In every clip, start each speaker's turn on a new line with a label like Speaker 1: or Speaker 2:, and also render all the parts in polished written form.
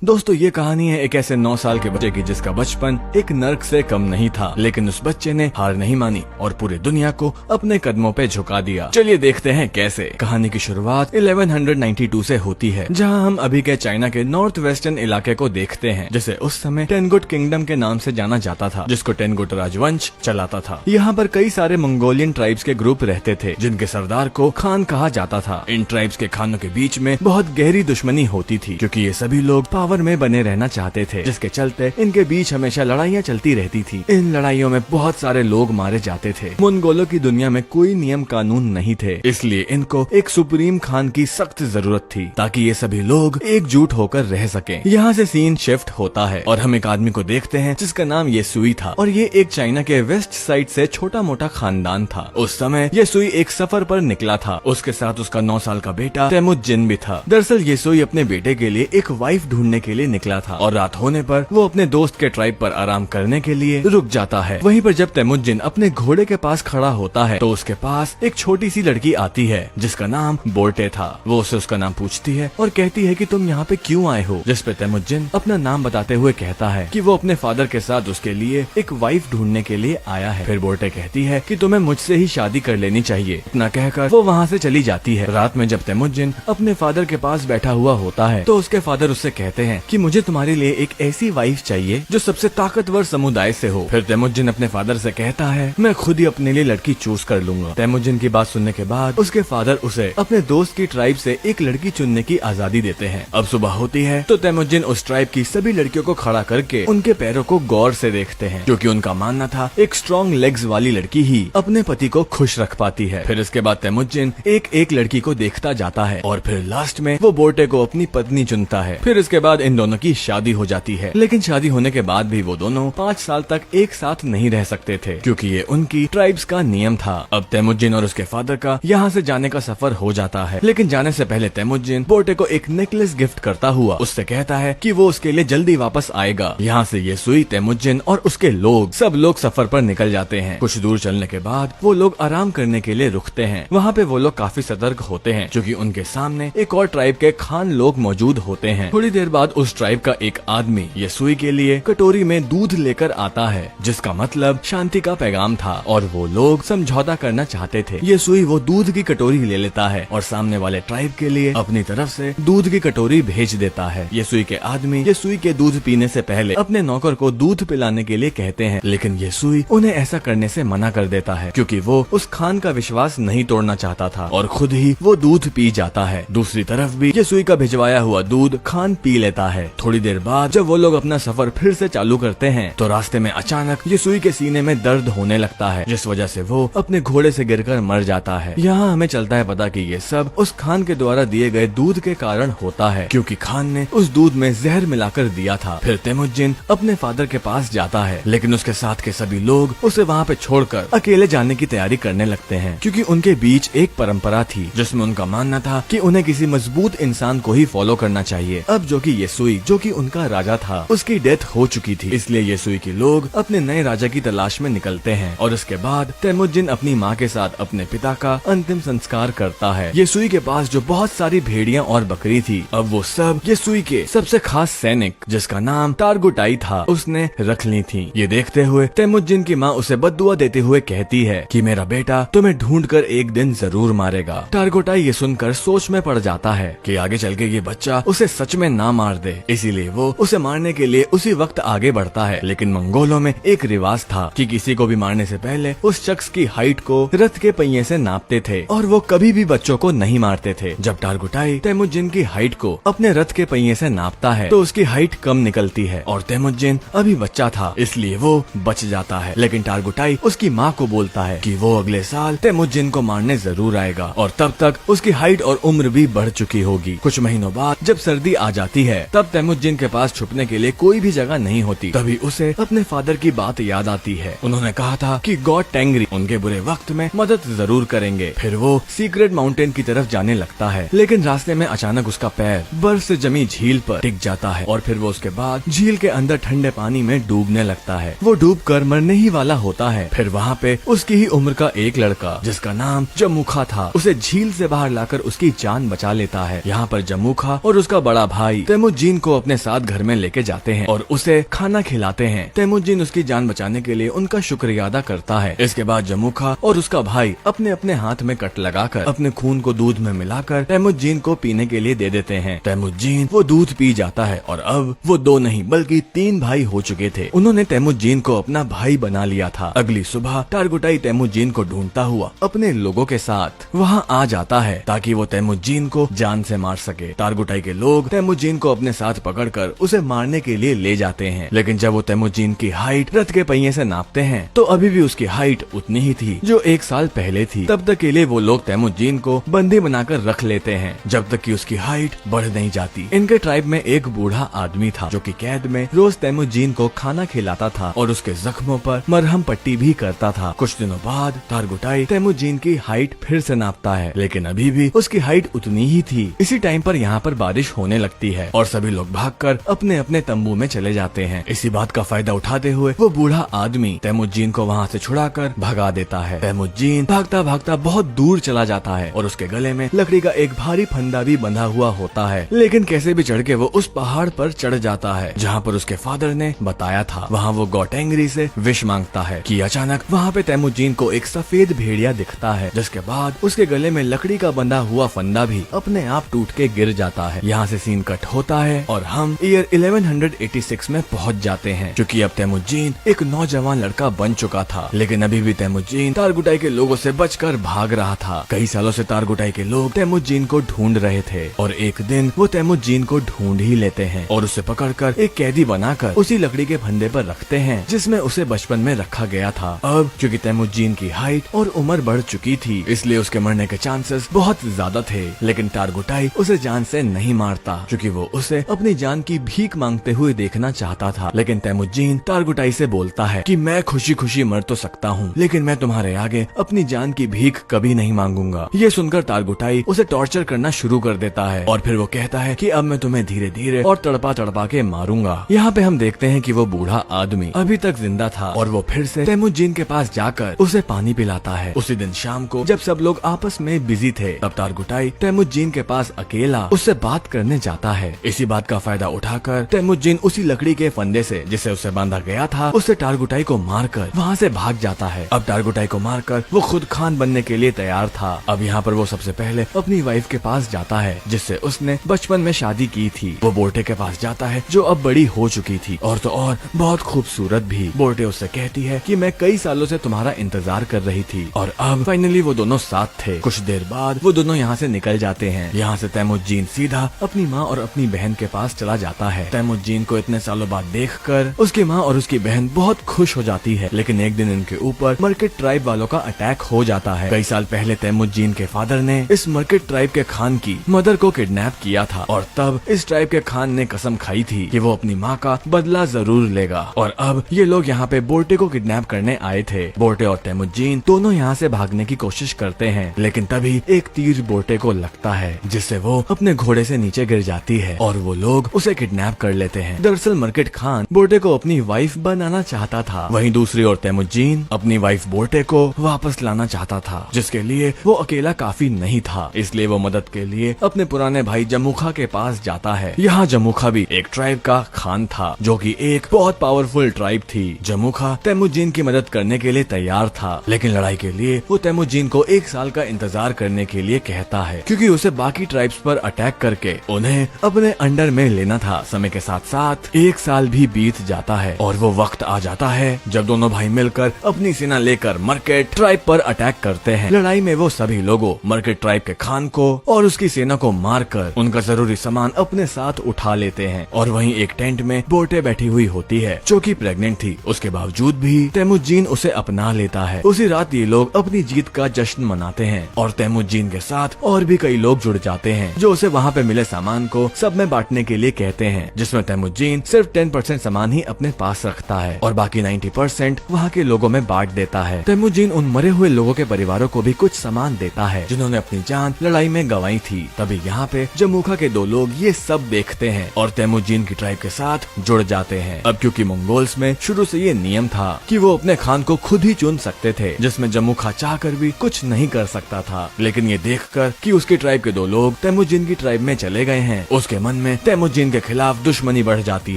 Speaker 1: दोस्तों ये कहानी है एक ऐसे 9 साल के बच्चे की जिसका बचपन एक नर्क से कम नहीं था, लेकिन उस बच्चे ने हार नहीं मानी और पूरी दुनिया को अपने कदमों पे झुका दिया। चलिए देखते हैं कैसे। कहानी की शुरुआत 1192 से होती है, जहां हम अभी के चाइना के नॉर्थ वेस्टर्न इलाके को देखते हैं, जिसे उस समय टेनगुट किंगडम के नाम से जाना जाता था, जिसको टेनगुट राजवंश चलाता था। यहाँ पर कई सारे मंगोलियन ट्राइब्स के ग्रुप रहते थे, जिनके सरदार को खान कहा जाता था। इन ट्राइब्स के खानों के बीच में बहुत गहरी दुश्मनी होती थी, क्योंकि ये सभी लोग पावर में बने रहना चाहते थे, जिसके चलते इनके बीच हमेशा लड़ाइयाँ चलती रहती थी। इन लड़ाइयों में बहुत सारे लोग मारे जाते थे। मंगोलों की दुनिया में कोई नियम कानून नहीं थे, इसलिए इनको एक सुप्रीम खान की सख्त जरूरत थी, ताकि ये सभी लोग एकजुट होकर रह सकें। यहाँ से सीन शिफ्ट होता है और हम एक आदमी को देखते हैं जिसका नाम येसुई था, और ये एक चाइना के वेस्ट साइड से छोटा मोटा खानदान था। उस समय येसुई एक सफर पर निकला था। उसके साथ उसका 9 साल का बेटा तेमुजिन भी था। दरअसल येसुई अपने बेटे के लिए एक वाइफ ढूंढने के लिए निकला था, और रात होने पर वो अपने दोस्त के ट्राइब पर आराम करने के लिए रुक जाता है। वहीं पर जब तेमुजिन अपने घोड़े के पास खड़ा होता है, तो उसके पास एक छोटी सी लड़की आती है जिसका नाम बोर्टे था। वो उसे उसका नाम पूछती है और कहती है कि तुम यहाँ पे क्यों आए हो, जिस पे तेमुजिन अपना नाम बताते हुए कहता है कि वो अपने फादर के साथ उसके लिए एक वाइफ ढूंढने के लिए आया है। फिर बोर्टे कहती है कि तुम्हें मुझसे ही शादी कर लेनी चाहिए। इतना कहकर वो वहाँ से चली जाती है। रात में जब तेमुजिन अपने फादर के पास बैठा हुआ होता है, तो उसके फादर उससे कहते हैं कि मुझे तुम्हारे लिए एक ऐसी वाइफ चाहिए जो सबसे ताकतवर समुदाय से हो। फिर तेमुजिन अपने फादर से कहता है मैं खुद ही अपने लिए लड़की चूज कर लूंगा। तेमुजिन की बात सुनने के बाद उसके फादर उसे अपने दोस्त की ट्राइब से एक लड़की चुनने की आजादी देते हैं। अब सुबह होती है तो तेमुजिन उस ट्राइब की सभी लड़कियों को खड़ा करके उनके पैरों को गौर से देखते हैं, क्योंकि उनका मानना था एक स्ट्रॉन्ग लेग्स वाली लड़की ही अपने पति को खुश रख पाती है। फिर इसके बाद तेमुजिन एक एक लड़की को देखता जाता है और फिर लास्ट में वो बोर्टे को अपनी पत्नी चुनता है। फिर इसके बाद इन दोनों की शादी हो जाती है, लेकिन शादी होने के बाद भी वो दोनों 5 साल तक एक साथ नहीं रह सकते थे, क्योंकि ये उनकी ट्राइब्स का नियम था। अब तेमुजिन और उसके फादर का यहाँ से जाने का सफर हो जाता है, लेकिन जाने से पहले तेमुजिन बोर्टे को एक नेकलेस गिफ्ट करता हुआ उससे कहता है कि वो उसके लिए जल्दी वापस आएगा। यहाँ से येसुई, तेमुजिन और उसके लोग सब लोग सफर पर निकल जाते हैं। कुछ दूर चलने के बाद वो लोग आराम करने के लिए रुकते हैं। वहाँ पे वो लोग काफी सतर्क होते हैं, क्योंकि उनके सामने एक और ट्राइब के खान लोग मौजूद होते हैं। थोड़ी देर बाद उस ट्राइब का एक आदमी येसुई के लिए कटोरी में दूध लेकर आता है, जिसका मतलब शांति का पैगाम था, और वो लोग समझौता करना चाहते थे। येसुई वो दूध की कटोरी ले लेता है और सामने वाले ट्राइब के लिए अपनी तरफ से दूध की कटोरी भेज देता है। येसुई के आदमी येसुई के दूध पीने से पहले अपने नौकर को दूध पिलाने के लिए कहते हैं, लेकिन येसुई उन्हें ऐसा करने से मना कर देता है, क्योंकि वो उस खान का विश्वास नहीं तोड़ना चाहता था और खुद ही वो दूध पी जाता है। दूसरी तरफ भी येसुई का भिजवाया हुआ दूध खान पी लेता है। थोड़ी देर बाद जब वो लोग अपना सफर फिर से चालू करते हैं, तो रास्ते में अचानक येसुई के सीने में दर्द होने लगता है, जिस वजह से वो अपने घोड़े से गिरकर मर जाता है। यहाँ हमें चलता है पता कि ये सब उस खान के द्वारा दिए गए दूध के कारण होता है, क्योंकि खान ने उस दूध में जहर मिलाकर दिया था। फिर तेमुजिन अपने फादर के पास जाता है, लेकिन उसके साथ के सभी लोग उसे वहाँ पे छोड़कर अकेले जाने की तैयारी करने लगते हैं, क्योंकि उनके बीच एक परंपरा थी जिसमें उनका मानना था कि उन्हें किसी मजबूत इंसान को ही फॉलो करना चाहिए। अब जो कि येसुई, जो कि उनका राजा था, उसकी डेथ हो चुकी थी, इसलिए येसुई के लोग अपने नए राजा की तलाश में निकलते हैं। और उसके बाद तेमुजिन अपनी माँ के साथ अपने पिता का अंतिम संस्कार करता है। येसुई के पास जो बहुत सारी भेड़ियाँ और बकरी थी, अब वो सब येसुई के सबसे खास सैनिक, जिसका नाम टारगुटाई था, उसने रख ली थी। ये देखते हुए तेमुजिन की माँ उसे बद्दुआ देते हुए कहती है कि मेरा बेटा तुम्हें ढूंढकर एक दिन जरूर मारेगा। टारगुटाई ये सुनकर सोच में पड़ जाता है कि आगे चल के ये बच्चा उसे सच में ना मार दे, इसीलिए वो उसे मारने के लिए उसी वक्त आगे बढ़ता है। लेकिन मंगोलों में एक रिवाज था कि किसी को भी मारने से पहले उस शख्स की हाइट को रथ के पहिए से नापते थे, और वो कभी भी बच्चों को नहीं मारते थे। जब टारगुटाई तेमुजिन की हाइट को अपने रथ के पहिए से नापता है, तो उसकी हाइट कम निकलती है, और तेमुजिन अभी बच्चा था, इसलिए वो बच जाता है। लेकिन टारगुटाई उसकी माँ को बोलता है कि वो अगले साल तेमुजिन को मारने जरूर आएगा, और तब तक उसकी हाइट और उम्र भी बढ़ चुकी होगी। कुछ महीनों बाद जब सर्दी आ जाती है, तब तेमुजिन के पास छुपने के लिए कोई भी जगह नहीं होती। तभी उसे अपने फादर की बात याद आती है। उन्होंने कहा था कि गॉड टेंगरी उनके बुरे वक्त में मदद जरूर करेंगे। फिर वो सीक्रेट माउंटेन की तरफ जाने लगता है, लेकिन रास्ते में अचानक उसका पैर बर्फ से जमी झील पर टिक जाता है, और फिर वो उसके बाद झील के अंदर ठंडे पानी में डूबने लगता है। वो डूबकर मरने ही वाला होता है। फिर वहाँ पे उसकी ही उम्र का एक लड़का, जिसका नाम जमुखा था, उसे झील से बाहर लाकर उसकी जान बचा लेता है। यहाँ पर जमुखा और उसका बड़ा भाई तैमुजीन को अपने साथ घर में लेके जाते हैं और उसे खाना खिलाते हैं। तैमुजीन उसकी जान बचाने के लिए उनका शुक्रिया अदा करता है। इसके बाद जमुखा और उसका भाई अपने अपने हाथ में कट लगाकर अपने खून को दूध में मिलाकर तैमुजीन को पीने के लिए दे देते हैं। तैमुजीन वो दूध पी जाता है और अब वो 2 नहीं बल्कि 3 भाई हो चुके थे। उन्होंने तैमुजीन को अपना भाई बना लिया था। अगली सुबह टारगुटाई तैमुजीन को ढूंढता हुआ अपने लोगों के साथ वहाँ आ जाता है ताकि वो तैमुजीन को जान से मार सके। टारगुटाई के लोग तैमुजीन को अपने साथ पकड़कर उसे मारने के लिए ले जाते हैं, लेकिन जब वो तैमुजीन की हाइट रथ के पहिए से नापते हैं तो अभी भी उसकी हाइट उतनी ही थी जो 1 साल पहले थी। तब तक के लिए वो लोग तैमुजीन को बंदी बनाकर रख लेते हैं जब तक कि उसकी हाइट बढ़ नहीं जाती। इनके ट्राइब में एक बूढ़ा आदमी था जो कि कैद में रोज तैमुजीन को खाना खिलाता था और उसके जख्मों पर मरहम पट्टी भी करता था। कुछ दिनों बाद टारगुटाई तैमुजीन की हाइट फिर से नापता है, लेकिन अभी भी उसकी हाइट उतनी ही थी। इसी टाइम पर यहाँ पर बारिश होने लगती है और सभी लोग भागकर अपने अपने तंबू में चले जाते हैं। इसी बात का फायदा उठाते हुए वो बूढ़ा आदमी तैमुजीन को वहाँ से छुड़ाकर भगा देता है। तैमुजीन भागता भागता बहुत दूर चला जाता है और उसके गले में लकड़ी का एक भारी फंदा भी बंधा हुआ होता है, लेकिन कैसे भी चढ़ के वो उस पहाड़ पर चढ़ जाता है जहाँ पर उसके फादर ने बताया था। वहाँ वो गौटेंगरी से विश मांगता है कि अचानक वहाँ पे तैमुजीन को एक सफेद भेड़िया दिखता है, जिसके बाद उसके गले में लकड़ी का बंधा हुआ फंदा भी अपने आप टूट के गिर जाता है। यहाँ से सीन कट होता है और हम ईयर 1186 में पहुँच जाते हैं, क्योंकि अब तैमुजीन एक नौजवान लड़का बन चुका था। लेकिन अभी भी तैमुजीन टारगुटाई के लोगों से बचकर भाग रहा था। कई सालों से टारगुटाई के लोग तैमुजीन को ढूंढ रहे थे और एक दिन वो तैमुजीन को ढूंढ ही लेते हैं और उसे पकड़कर एक कैदी बनाकर उसी लकड़ी के फंदे पर रखते हैं जिसमें उसे बचपन में रखा गया था। अब क्योंकि तैमुजीन की हाइट और उम्र बढ़ चुकी थी इसलिए उसके मरने के चांसेस बहुत ज्यादा थे, लेकिन टारगुटाई उसे जान से नहीं मारता क्योंकि वो उसे अपनी जान की भीख मांगते हुए देखना चाहता था। लेकिन तैमुजीन टारगुटाई से बोलता है कि मैं खुशी खुशी मर तो सकता हूँ, लेकिन मैं तुम्हारे आगे अपनी जान की भीख कभी नहीं मांगूंगा। ये सुनकर टारगुटाई उसे टॉर्चर करना शुरू कर देता है और फिर वो कहता है कि अब मैं तुम्हें धीरे धीरे और तड़पा तड़पा के मारूंगा। यहाँ पे हम देखते हैं कि वो बूढ़ा आदमी अभी तक जिंदा था और वो फिर से तैमुजीन के पास जाकर उसे पानी पिलाता है। उसी दिन शाम को जब सब लोग आपस में बिजी थे तब टारगुटाई तैमुजीन के पास अकेला उससे बात करने जाता है। इसी बात का फायदा उठाकर तैमुजीन उसी लकड़ी के फंदे से जिसे उसे बांधा गया था उससे टारगुटाई को मारकर वहाँ से भाग जाता है। अब टारगुटाई को मारकर वो खुद खान बनने के लिए तैयार था। अब यहाँ पर वो सबसे पहले अपनी वाइफ के पास जाता है जिससे उसने बचपन में शादी की थी। वो बोर्टे के पास जाता है जो अब बड़ी हो चुकी थी और तो और बहुत खूबसूरत भी। बोर्टे उससे कहती है कि मैं कई सालों से तुम्हारा इंतजार कर रही थी और अब फाइनली वो दोनों साथ थे। कुछ देर बाद वो दोनों यहाँ से निकल जाते हैं। यहाँ से तैमुजीन सीधा अपनी माँ और अपनी बहन के पास चला जाता है। तैमुजीन को इतने सालों बाद देखकर उसकी माँ और उसकी बहन बहुत खुश हो जाती है, लेकिन एक दिन इनके ऊपर मर्केट ट्राइब वालों का अटैक हो जाता है। कई साल पहले तैमुजीन के फादर ने इस मर्केट ट्राइब के खान की मदर को किडनैप किया था और तब इस ट्राइब के खान ने कसम खाई थी कि वो अपनी माँ का बदला जरूर लेगा। और अब ये लोग यहाँ पे बोर्टे को किडनैप करने आए थे। बोर्टे और तैमुजीन दोनों यहाँ से भागने की कोशिश करते हैं, लेकिन तभी एक तीर बोर्टे को लगता है जिससे वो अपने घोड़े से नीचे गिर जाती है और वो लोग उसे किडनैप कर लेते हैं। दरअसल मर्केट खान बोर्टे को अपनी वाइफ बनाना चाहता था, वहीं दूसरी ओर तैमुजीन अपनी वाइफ बोर्टे को वापस लाना चाहता था, जिसके लिए वो अकेला काफी नहीं था। इसलिए वो मदद के लिए अपने पुराने भाई जमुखा के पास जाता है। यहाँ जमुखा भी एक ट्राइब का खान था जो कि एक बहुत पावरफुल ट्राइब थी। जमुखा तैमुजीन की मदद करने के लिए तैयार था, लेकिन लड़ाई के लिए वो तैमुजीन को 1 साल का इंतजार करने के लिए कहता है क्योंकि उसे बाकी ट्राइब्स पर अटैक करके उन्हें अपने अंडर में लेना था। समय के साथ साथ 1 साल भी बीत जाता है और वो वक्त आ जाता है जब दोनों भाई मिलकर अपनी सेना लेकर मर्केट ट्राइब पर अटैक करते हैं। लड़ाई में वो सभी लोगों मर्केट ट्राइब के खान को और उसकी सेना को मारकर उनका जरूरी सामान अपने साथ उठा लेते हैं। और वहीं एक टेंट में बोर्टे बैठी हुई होती है जो कि प्रेग्नेंट थी। उसके बावजूद भी तैमुजीन उसे अपना लेता है। उसी रात ये लोग अपनी जीत का जश्न मनाते हैं और तैमुजीन के साथ और भी कई लोग जुड़ जाते हैं जो उसे वहाँ पे मिले सामान को सब में बांटने के लिए कहते हैं, जिसमें तैमुजीन सिर्फ 10% सामान ही अपने पास रखता है और बाकी 90% वहाँ के लोगों में बांट देता है। तैमुजीन उन मरे हुए लोगों के परिवारों को भी कुछ सामान देता है जिन्होंने अपनी जान लड़ाई में गंवाई थी। तभी यहाँ पे जमुखा के 2 लोग ये सब देखते हैं और तैमुजीन की ट्राइब के साथ जुड़ जाते हैं। अब क्योंकि मंगोल्स में शुरू से ये नियम था कि वो अपने खान को खुद ही चुन सकते थे, जिसमें जमुखा चाहकर भी कुछ नहीं कर सकता था। लेकिन ये देखकर कि उसकी ट्राइब के 2 लोग तैमुजीन की ट्राइब में चले गए हैं, उसके मन में तैमुजीन के खिलाफ दुश्मनी बढ़ जाती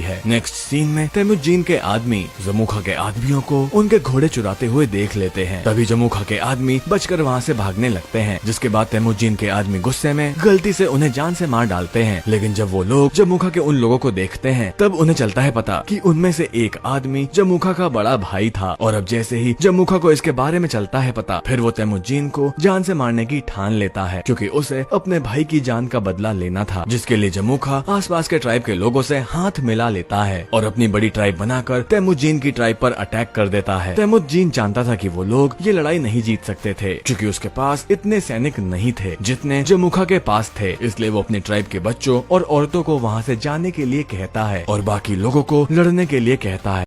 Speaker 1: है। नेक्स्ट सीन में तैमुजीन के आदमी जमुखा के आदमियों को उनके घोड़े चुराते हुए देख लेते हैं। तभी जमुखा के आदमी बचकर वहाँ से भागने लगते हैं, जिसके बाद तैमुजीन के आदमी गुस्से में गलती से उन्हें जान से मार डालते हैं। लेकिन जब वो लोग जमुखा के उन लोगों को देखते हैं तब उन्हें चलता है पता कि उनमें से एक आदमी जमुखा का बड़ा भाई था। और अब जैसे ही जमुखा को इसके बारे में चलता है पता, फिर वो तैमुजीन को जान से मारने की ठान लेता है, क्योंकि उसे अपने भाई की जान का बदला लेना था। जिसके लिए जमुखा आसपास के ट्राइब के लोगों से हाथ मिला लेता है और अपनी बड़ी ट्राइब बनाकर तैमुजीन की ट्राइब पर अटैक कर देता है। तैमुजीन जानता था कि वो लोग ये लड़ाई नहीं जीत सकते थे, क्योंकि उसके पास इतने सैनिक नहीं थे जितने जमुखा के पास थे। इसलिए वो अपने ट्राइब के बच्चों और औरतों को वहाँ से जाने के लिए कहता है और बाकी लोगों को लड़ने के लिए कहता है।